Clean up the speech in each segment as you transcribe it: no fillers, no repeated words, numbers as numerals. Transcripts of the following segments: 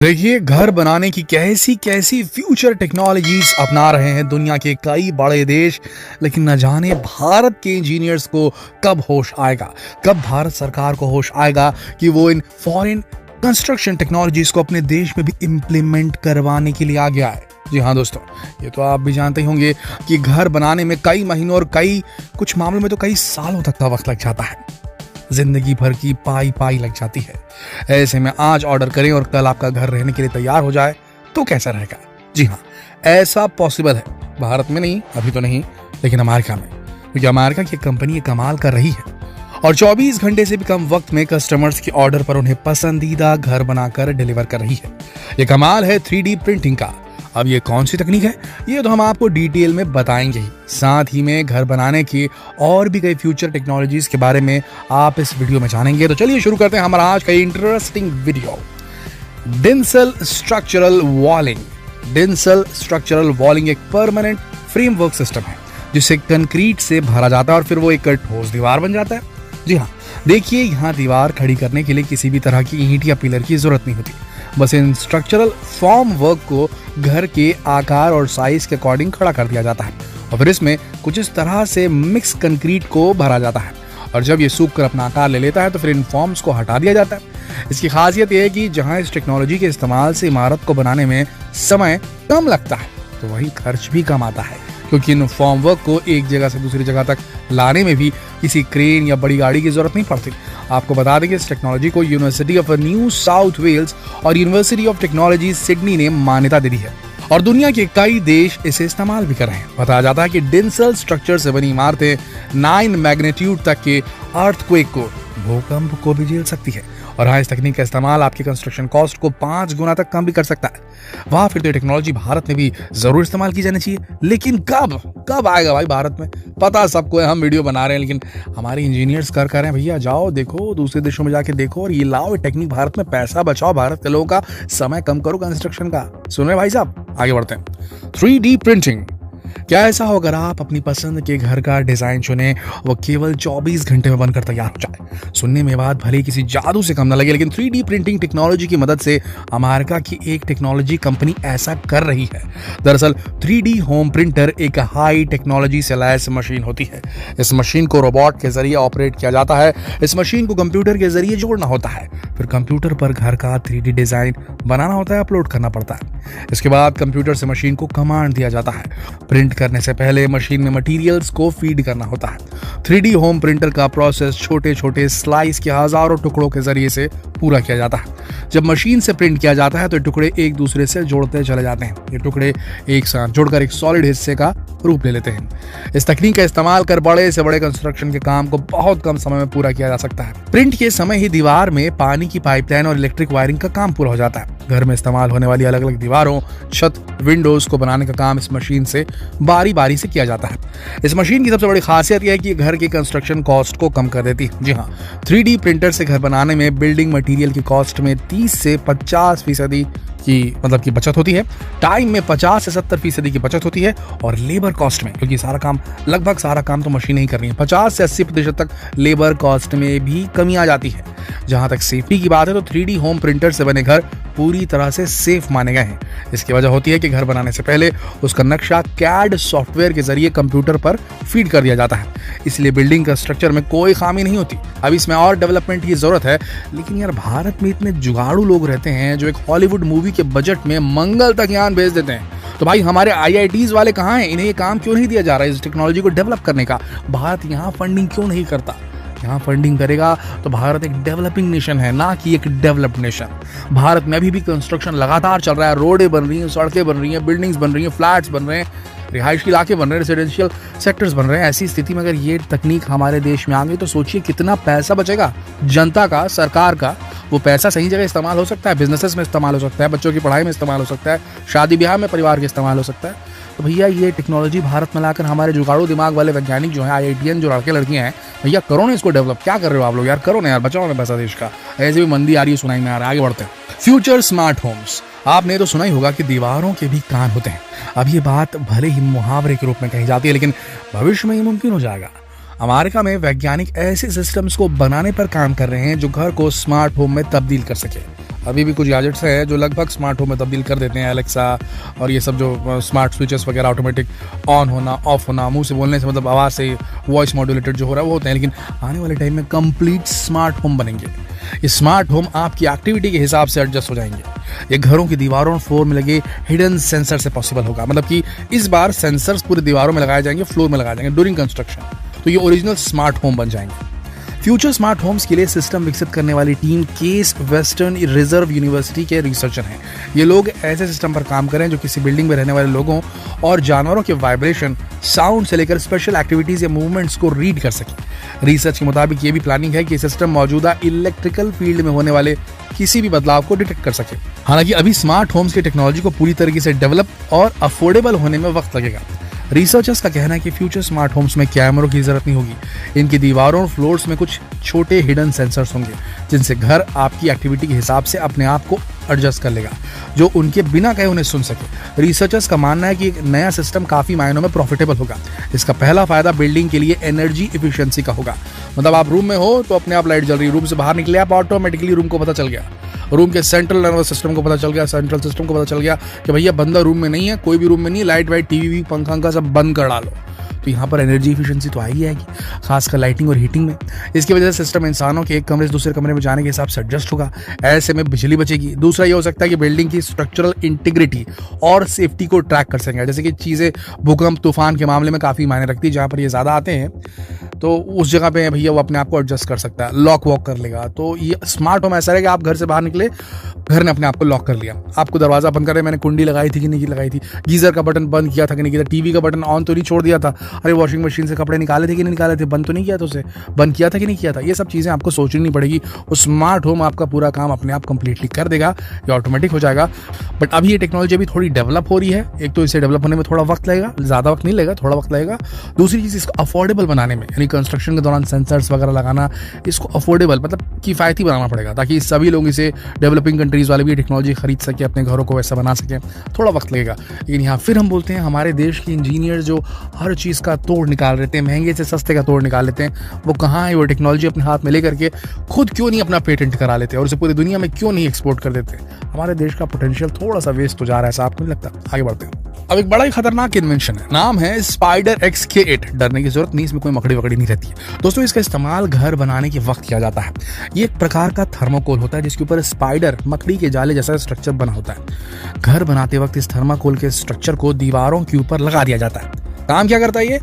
देखिए, घर बनाने की कैसी कैसी फ्यूचर टेक्नोलॉजीज अपना रहे हैं दुनिया के कई बड़े देश। लेकिन न जाने भारत के इंजीनियर्स को कब होश आएगा, कब भारत सरकार को होश आएगा कि वो इन फॉरेन कंस्ट्रक्शन टेक्नोलॉजीज को अपने देश में भी इम्प्लीमेंट करवाने के लिए आ गया है। जी हाँ दोस्तों, ये तो आप भी जानते ही होंगे कि घर बनाने में कई महीनों और कुछ मामलों में तो कई सालों तक का वक्त लग जाता है। जिंदगी भर की पाई पाई लग जाती है। ऐसे में आज ऑर्डर करें और कल आपका घर रहने के लिए तैयार हो जाए तो कैसा रहेगा। जी हाँ, ऐसा पॉसिबल है। भारत में नहीं, अभी तो नहीं, लेकिन अमेरिका में, क्योंकि अमेरिका की कंपनी ये कमाल कर रही है और 24 घंटे से भी कम वक्त में कस्टमर्स की ऑर्डर पर उन्हें पसंदीदा घर बनाकर डिलीवर कर रही है। ये कमाल है 3D प्रिंटिंग का। अब ये कौन सी तकनीक है, ये तो हम आपको डिटेल में बताएंगे ही। साथ ही में घर बनाने की और भी कई फ्यूचर टेक्नोलॉजीज के बारे में आप इस वीडियो में जानेंगे। तो चलिए शुरू करते हैं हमारा आज का इंटरेस्टिंग वीडियो। डिंसल स्ट्रक्चरल वॉलिंग। डिंसल स्ट्रक्चरल वॉलिंग एक परमानेंट फ्रेमवर्क सिस्टम है जिसे कंक्रीट से भरा जाता है और फिर वो एक ठोस दीवार बन जाता है। जी हाँ, देखिए, यहाँ दीवार खड़ी करने के लिए किसी भी तरह की ईंट या पिलर की जरूरत नहीं होती। बस इन स्ट्रक्चरल फॉर्म वर्क को घर के आकार और साइज के अकॉर्डिंग खड़ा कर दिया जाता है और फिर इसमें कुछ इस तरह से मिक्स कंक्रीट को भरा जाता है और जब ये सूख कर अपना आकार ले लेता है तो फिर इन फॉर्म्स को हटा दिया जाता है। इसकी खासियत यह है कि जहां इस टेक्नोलॉजी के इस्तेमाल से इमारत को बनाने में समय कम लगता है तो वहीं खर्च भी कम आता है, क्योंकि इन फॉर्म वर्क को एक जगह से दूसरी जगह तक लाने में भी किसी क्रेन या बड़ी गाड़ी की जरूरत नहीं पड़ती। आपको बता दें कि इस टेक्नोलॉजी को University of New South Wales और यूनिवर्सिटी ऑफ टेक्नोलॉजी सिडनी ने मान्यता दे दी है और दुनिया के कई देश इसे इस्तेमाल भी कर रहे हैं। बताया जाता है कि डिंसल स्ट्रक्चर से बनी इमारतें 9 मैग्नीट्यूड तक के अर्थक्वेक को, भूकंप को भी झेल सकती है और हाँ, इस तकनीक का इस्तेमाल आपकी कंस्ट्रक्शन कॉस्ट को 5 गुना तक कम भी कर सकता है। वाह, फिर तो ये टेक्नोलॉजी भारत में भी जरूर इस्तेमाल की जानी चाहिए। लेकिन कब कब आएगा भाई भारत में? पता सबको है, हम वीडियो बना रहे हैं, लेकिन हमारे इंजीनियर्स कर रहे हैं भैया जाओ देखो, दूसरे देशों में जाके देखो और ये लाओ टेक्निक भारत में, पैसा बचाओ, भारत के लोगों का समय कम करो कंस्ट्रक्शन का। सुन रहे भाई साहब, आगे बढ़ते हैं। 3D printing. क्या ऐसा हो अगर आप अपनी पसंद के घर का डिजाइन चुने, वो केवल 24 घंटे में बनकर तैयार हो जाए? सुनने में बात भले किसी जादू से कम न लगे, लेकिन 3D प्रिंटिंग टेक्नोलॉजी की मदद से अमेरिका की एक टेक्नोलॉजी कंपनी ऐसा कर रही है। दरअसल 3D होम प्रिंटर एक हाई टेक्नोलॉजी से लैस मशीन होती है। इस मशीन को रोबोट के जरिए ऑपरेट किया जाता है। इस मशीन को कंप्यूटर के जरिए जोड़ना होता है, फिर कंप्यूटर पर घर का 3D डिजाइन बनाना होता है, अपलोड करना पड़ता है। इसके बाद कंप्यूटर से मशीन को कमांड दिया जाता है। प्रिंट करने से पहले मशीन में मटेरियल्स को फीड करना होता है। 3D होम प्रिंटर का प्रोसेस छोटे छोटे स्लाइस के हजारों टुकड़ों के जरिए से पूरा किया जाता है। जब मशीन से प्रिंट किया जाता है तो टुकड़े एक दूसरे से जोड़ते चले जाते हैं। ये टुकड़े एक साथ जुड़कर एक सॉलिड हिस्से का रूप ले लेते हैं। इस तकनीक का इस्तेमाल कर बड़े से बड़े कंस्ट्रक्शन के काम को बहुत कम समय में पूरा किया जा सकता है। प्रिंट के समय ही दीवार में पानी की पाइपलाइन और इलेक्ट्रिक वायरिंग का काम पूरा हो जाता है। घर में इस्तेमाल होने वाली अलग अलग दीवारों, छत, विंडोज को बनाने का काम इस मशीन से बारी बारी से किया जाता है। इस मशीन की सबसे बड़ी खासियत यह है कि घर की कंस्ट्रक्शन कॉस्ट को कम कर देती है। जी हाँ, 3D प्रिंटर से घर बनाने में बिल्डिंग मटेरियल की कॉस्ट में 30 से 50% की बचत होती है। टाइम में 50 से 70% की बचत होती है और लेबर कॉस्ट में, क्योंकि लगभग सारा काम तो मशीनें ही कर रही है, 50 से 80% तक लेबर कॉस्ट में भी कमी आ जाती है। जहां तक सेफ्टी की बात है तो 3D होम प्रिंटर से बने घर पूरी तरह से सेफ माने गए हैं। इसकी वजह होती है कि घर बनाने से पहले उसका नक्शा CAD सॉफ्टवेयर के जरिए कंप्यूटर पर फीड कर दिया जाता है, इसलिए बिल्डिंग का स्ट्रक्चर में कोई खामी नहीं होती। अब इसमें और डेवलपमेंट की जरूरत है, लेकिन यार भारत में इतने जुगाड़ू लोग रहते हैं जो एक हॉलीवुड मूवी के बजट में मंगल तक यान भेज देते हैं। तो भाई हमारे IITs वाले कहाँ हैं? इन्हें ये काम क्यों नहीं दिया जा रहा है इस टेक्नोलॉजी को डेवलप करने का? भारत यहाँ फंडिंग क्यों नहीं करता? यहाँ फंडिंग करेगा तो भारत एक डेवलपिंग नेशन है, ना कि एक डेवलप्ड नेशन। भारत में अभी भी कंस्ट्रक्शन लगातार चल रहा है, रोडें बन रही हैं, सड़कें बन रही हैं, बिल्डिंग्स बन रही हैं, फ्लैट्स बन रहे हैं, रिहायशी इलाके बन रहे हैं, रेसिडेंशियल सेक्टर्स बन रहे हैं। ऐसी स्थिति में अगर ये तकनीक हमारे देश में आ गई तो सोचिए कितना पैसा बचेगा जनता का, सरकार का। वो पैसा सही जगह इस्तेमाल हो सकता है, बिजनेसेस में इस्तेमाल हो सकता है, बच्चों की पढ़ाई में इस्तेमाल हो सकता है, शादी ब्याह में परिवार के इस्तेमाल हो सकता है। तो भैया ये टेक्नोलॉजी भारत में लाकर हमारे जुगाड़ू दिमाग वाले वैज्ञानिक जो हैं, IITian जो लड़के लड़कियां हैं, भैया करो ना इसको डेवलप। क्या कर रहे हो आप लोग यार? करो ना यार, बचाओ ना पैसा देश का। ऐसे भी मंदी आ रही है, सुनाई में आ रहा है। आगे बढ़ते हैं। Future smart homes. आपने तो सुना ही होगा कि दीवारों के भी कान होते हैं। अब ये बात भले ही मुहावरे के रूप में कही जाती है, लेकिन भविष्य में ये मुमकिन हो जाएगा। अमेरिका में वैज्ञानिक ऐसे सिस्टम्स को बनाने पर काम कर रहे हैं जो घर को स्मार्ट होम में तब्दील कर सके। अभी भी कुछ गैजेट्स हैं जो लगभग स्मार्ट होम में तब्दील कर देते हैं, एलेक्सा और ये सब जो स्मार्ट स्विचेस वगैरह, ऑटोमेटिक ऑन होना ऑफ होना, मुंह से बोलने से मतलब आवाज़ से वॉइस मॉड्यूलेटेड जो हो रहा है वो होते हैं। लेकिन आने वाले टाइम में कंप्लीट स्मार्ट होम बनेंगे। ये स्मार्ट होम आपकी एक्टिविटी के हिसाब से एडजस्ट हो जाएंगे। ये घरों की दीवारों और फ्लोर में लगे हिडन सेंसर से पॉसिबल होगा। मतलब कि इस बार सेंसर्स पूरी दीवारों में लगाए जाएंगे, फ्लोर में लगाए जाएंगे ड्यूरिंग कंस्ट्रक्शन। तो ये ओरिजिनल स्मार्ट होम बन जाएंगे। फ्यूचर स्मार्ट होम्स के लिए सिस्टम विकसित करने वाली team case western reserve university के रिसर्चर हैं। ये लोग ऐसे सिस्टम पर काम करें जो किसी बिल्डिंग में रहने वाले लोगों और जानवरों के वाइब्रेशन, साउंड से लेकर स्पेशल एक्टिविटीज या मूवमेंट्स को रीड कर सके। रिसर्च के मुताबिक ये भी प्लानिंग है कि सिस्टम मौजूदा इलेक्ट्रिकल फील्ड में होने वाले किसी भी बदलाव को डिटेक्ट कर सके। हालांकि अभी स्मार्ट होम्स की टेक्नोलॉजी को पूरी तरीके से डेवलप और अफोर्डेबल होने में वक्त लगेगा। रिसर्चर्स का कहना है कि फ्यूचर स्मार्ट होम्स में कैमरों की जरूरत नहीं होगी। इनकी दीवारों और फ्लोर्स में कुछ छोटे हिडन सेंसर्स होंगे जिनसे घर आपकी एक्टिविटी के हिसाब से अपने आप को एडजस्ट कर लेगा, जो उनके बिना कहे उन्हें सुन सके। रिसर्चर्स का मानना है कि एक नया सिस्टम काफी मायनों में प्रॉफिटेबल होगा। इसका पहला फायदा बिल्डिंग के लिए एनर्जी इफिशिएंसी का होगा। मतलब आप रूम में हो तो अपने आप लाइट जल रही है, रूम से बाहर निकले आप ऑटोमेटिकली रूम को पता चल गया, रूम के सेंट्रल नर्वस सिस्टम को पता चल गया, सेंट्रल सिस्टम को पता चल गया कि भैया बंदा रूम में नहीं है, कोई भी रूम में नहीं, लाइट वाइट टीवी पंखा सब बंद कर डालो। तो यहाँ पर एनर्जी इफिशिएंसी तो आएगी, खासकर लाइटिंग और हीटिंग में। इसकी वजह से सिस्टम इंसानों के एक कमरे से दूसरे कमरे में जाने के हिसाब से एडजस्ट होगा। ऐसे में बिजली बचेगी। दूसरा ये हो सकता है कि बिल्डिंग की स्ट्रक्चरल इंटीग्रिटी और सेफ्टी को ट्रैक कर सकेंगे। जैसे कि चीज़ें भूकंप तूफान के मामले में काफ़ी मायने रखती है, जहाँ पर ये ज़्यादा आते हैं तो उस जगह पे भैया वो अपने आप को एडजस्ट कर सकता है, लॉक वॉक कर लेगा। तो ये स्मार्ट होम ऐसा है कि आप घर से बाहर निकले, घर ने अपने आप को लॉक कर लिया। आपको दरवाजा बंद करे, मैंने कुंडी लगाई थी कि नहीं लगाई थी, गीजर का बटन बंद किया था कि नहीं किया था, टीवी का बटन ऑन तो नहीं छोड़ दिया था, अरे वॉशिंग मशीन से कपड़े निकाले थे कि नहीं निकाले थे, बंद तो नहीं किया था उसे, बंद किया था कि नहीं किया था। ये सब चीज़ें आपको सोचनी नहीं पड़ेगी। वो स्मार्ट होम आपका पूरा काम अपने आप कंप्लीटली कर देगा, ये ऑटोमेटिक हो जाएगा। बट अभी ये टेक्नोलॉजी अभी थोड़ी डेवलप हो रही है। एक तो इसे डेवलप होने में थोड़ा वक्त लगेगा, ज़्यादा वक्त नहीं लगेगा, थोड़ा वक्त लगेगा। दूसरी चीज़, इसको अफोर्डेबल बनाने में, यानी कंस्ट्रक्शन के दौरान सेंसर्स वगैरह लगाना, इसको अफोर्डेबल मतलब किफ़ायती बनाना पड़ेगा ताकि सभी लोग इसे, डेवलपिंग कंट्रीज़ वाले भी टेक्नोलॉजी खरीद सके, अपने घरों को वैसा बना सकें। थोड़ा वक्त लगेगा। लेकिन यहाँ फिर हम बोलते हैं हमारे देश के इंजीनियर जो हर चीज़ का तोड़ निकाल लेते हैं, महंगे से सस्ते का तोड़ निकाल लेते हैं, वो कहाँ है? वो टेक्नोलॉजी अपने हाथ में लेकर के खुद क्यों नहीं अपना पेटेंट करा लेते और उसे पूरी दुनिया में क्यों नहीं एक्सपोर्ट कर देते? हमारे देश का पोटेंशियल थोड़ा सा वेस्ट हो जा रहा है, ऐसा आपको नहीं लगता? आगे बढ़ते हैं। अब एक बड़ा ही खतरनाक इन्वेंशन है, नाम है स्पाइडर XK8। डरने की जरूरत नहीं, इसमें कोई मकड़ी वकड़ी नहीं रहती है दोस्तों। इसका इस्तेमाल घर बनाने के वक्त किया जाता है। ये एक प्रकार का थर्मोकोल होता है जिसके ऊपर स्पाइडर, मकड़ी के जाले जैसा स्ट्रक्चर बना होता है। घर बनाते वक्त इस थर्माकोल के स्ट्रक्चर को दीवारों के ऊपर लगा दिया जाता है। काम क्या करता है ये?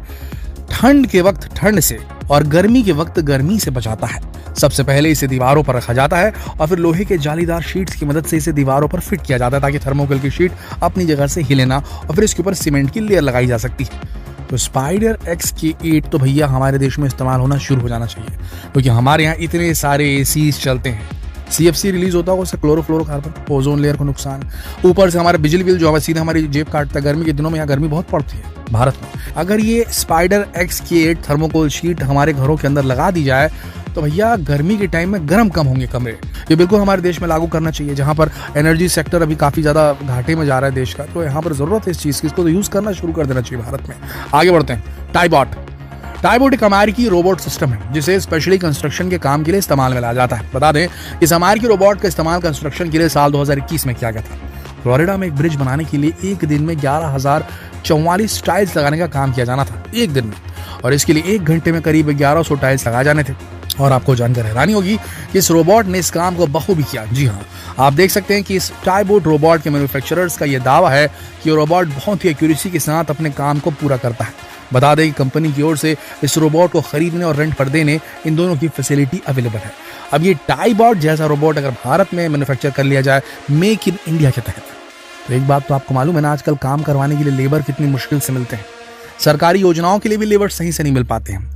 ठंड के वक्त ठंड से और गर्मी के वक्त गर्मी से बचाता है। सबसे पहले इसे दीवारों पर रखा जाता है और फिर लोहे के जालीदार शीट्स की मदद से इसे दीवारों पर फिट किया जाता है ताकि थर्मोकोल की शीट अपनी जगह से हिले ना, और फिर इसके ऊपर सीमेंट की लेयर लगाई जा सकती है। तो स्पाइडर XK8 तो भैया हमारे देश में इस्तेमाल होना शुरू हो जाना चाहिए, क्योंकि हमारे यहाँ इतने सारे ACs चलते हैं। CFC रिलीज होता है, उससे क्लोरोफ्लोरोकार्बन, ओजोन लेयर को नुकसान, ऊपर से हमारे बिजली बिल जो है सीधे हमारी जेब काटता है। गर्मी के दिनों में यहाँ गर्मी बहुत पड़ती है भारत में। अगर ये स्पाइडर XK8 थर्मोकोल शीट हमारे घरों के अंदर लगा दी जाए तो भैया गर्मी के टाइम में गर्म कम होंगे कमरे। ये बिल्कुल हमारे देश में लागू करना चाहिए, जहाँ पर एनर्जी सेक्टर अभी काफ़ी ज़्यादा घाटे में जा रहा है देश का। तो यहाँ पर ज़रूरत है इस चीज़ की, इसको तो यूज़ करना शुरू कर देना चाहिए भारत में। आगे बढ़ते हैं। टाइबॉट एक अमेरिकी रोबोट सिस्टम है जिसे स्पेशली कंस्ट्रक्शन के काम के लिए इस्तेमाल में लाया जाता है। बता दें, इस अमेरिकी रोबोट का इस्तेमाल कंस्ट्रक्शन के लिए साल 2021 में किया गया था। फ्लोरिडा में एक ब्रिज बनाने के लिए एक दिन में 11,044 टाइल्स लगाने का काम किया जाना था, एक दिन में, और इसके लिए 1 घंटे में करीब 1100 टाइल्स लगाए जाने थे। और आपको जानकर हैरानी होगी कि इस रोबोट ने इस काम को बखूबी किया। जी हाँ, आप देख सकते हैं कि इस टाइबॉट रोबोट के मैन्युफैक्चरर्स का यह दावा है कि रोबोट बहुत ही एक्यूरेसी के साथ अपने काम को पूरा करता है। बता दें कि कंपनी की ओर से इस रोबोट को खरीदने और रेंट पर देने, इन दोनों की फैसिलिटी अवेलेबल है। अब ये टाइबॉट जैसा रोबोट अगर भारत में मैन्युफैक्चर कर लिया जाए मेक इन इंडिया के तहत, तो एक बात तो आपको मालूम है ना, आजकल काम करवाने के लिए लेबर कितनी मुश्किल से मिलते हैं। सरकारी योजनाओं के लिए भी लेबर सही से नहीं मिल पाते हैं।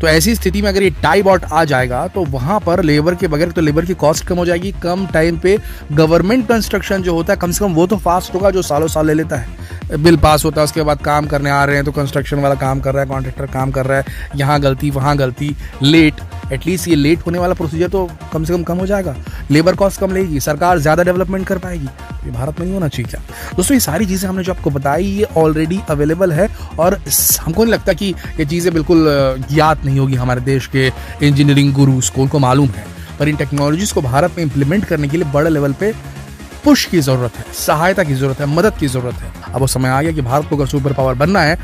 तो ऐसी स्थिति में अगर ये टाइबॉट आ जाएगा तो वहां पर लेबर के बगैर तो लेबर की कॉस्ट कम हो जाएगी, कम टाइम पे गवर्नमेंट कंस्ट्रक्शन जो होता है कम से कम वो तो फास्ट होगा, जो सालों साल ले लेता है। बिल पास होता है, उसके बाद काम करने आ रहे हैं तो कंस्ट्रक्शन वाला काम कर रहा है, कॉन्ट्रैक्टर काम कर रहा है, यहाँ गलती वहाँ गलती, लेट, एटलीस्ट ये लेट होने वाला प्रोसीजर तो कम से कम हो जाएगा, लेबर कॉस्ट कम लेगी, सरकार ज़्यादा डेवलपमेंट कर पाएगी। ये भारत में नहीं होना चाहिए क्या दोस्तों? ये सारी चीज़ें हमने जो आपको बताई ये ऑलरेडी अवेलेबल है और हमको नहीं लगता कि ये चीज़ें बिल्कुल ज्ञात नहीं होगी हमारे देश के इंजीनियरिंग गुरुज को, उनको मालूम है। पर इन टेक्नोलॉजीज़ को भारत में इम्प्लीमेंट करने के लिए बड़े लेवल पे पुश की ज़रूरत है, सहायता की ज़रूरत है, मदद की ज़रूरत है। अब वो समय आ गया कि भारत को अगर सुपर पावर बनना है